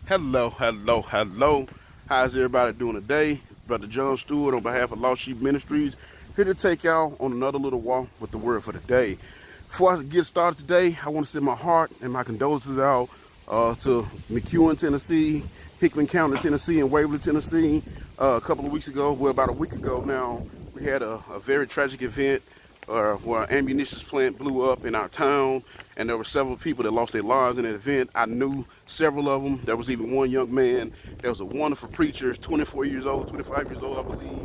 Hello. How's everybody doing today? Brother John Stewart on behalf of Lost Sheep Ministries, here to take y'all on another little walk with the word for the day. Before I get started today, I want to send my heart and my condolences out to McEwen, Tennessee, Hickman County, Tennessee, and Waverly, Tennessee. A couple of weeks ago, well, about a week ago now, we had a very tragic event where an ammunition plant blew up in our town, and there were several people that lost their lives in that event. I knew several of them. There was even one young man that was a wonderful preacher, 24 years old, 25 years old, I believe,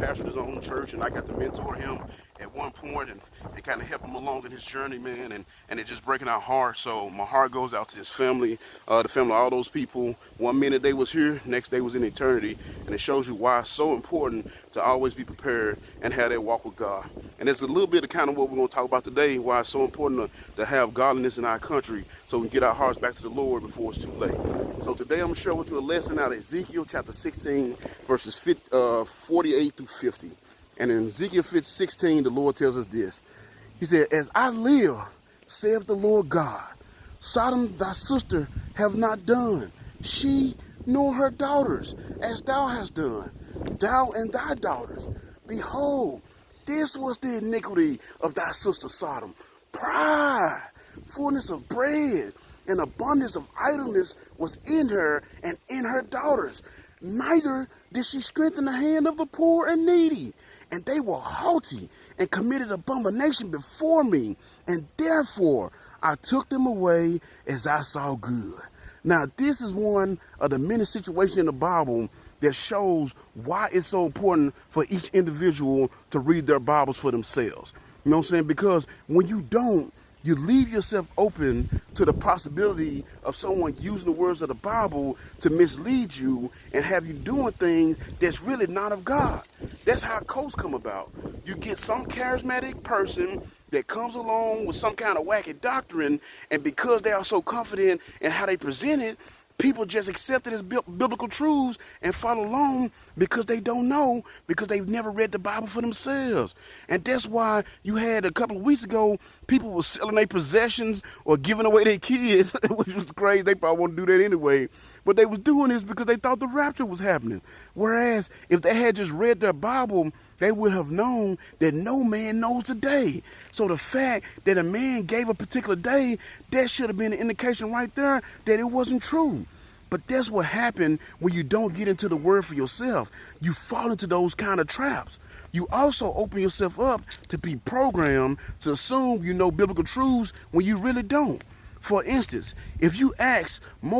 pastored his own church, and I got to mentor him at one point and kind of help him along in his journey, man, and it's just breaking our heart. So my heart goes out to his family, the family of all those people. One minute they was here, next day was in eternity, and it shows you why it's so important to always be prepared and have that walk with God. And it's a little bit of kind of what we're going to talk about today, why it's so important to have godliness in our country so we can get our hearts back to the Lord before it's too late. So today I'm going to share with you a lesson out of Ezekiel chapter 16, verses 48 through 50. And in Ezekiel 16, the Lord tells us this. He said, "As I live, saith the Lord God, Sodom thy sister have not done, she nor her daughters, as thou hast done, thou and thy daughters. Behold, this was the iniquity of thy sister Sodom, pride, fullness of bread, and abundance of idleness was in her and in her daughters. Neither did she strengthen the hand of the poor and needy. And they were haughty and committed abomination before me. And therefore I took them away as I saw good." Now, this is one of the many situations in the Bible that shows why it's so important for each individual to read their Bibles for themselves. You know what I'm saying? Because when you don't, you leave yourself open to the possibility of someone using the words of the Bible to mislead you and have you doing things that's really not of God. That's how cults come about. You get some charismatic person that comes along with some kind of wacky doctrine, and because they are so confident in how they present it, people just accept it as biblical truths and follow along because they don't know, because they've never read the Bible for themselves. And that's why you had a couple of weeks ago, people were selling their possessions or giving away their kids, which was crazy. They probably won't do that anyway. But they was doing this because they thought the rapture was happening. Whereas if they had just read their Bible, they would have known that no man knows the day. So the fact that a man gave a particular day, that should have been an indication right there that it wasn't true. But that's what happened when you don't get into the word for yourself. You fall into those kind of traps. You also open yourself up to be programmed to assume you know biblical truths when you really don't. For instance, if you ask most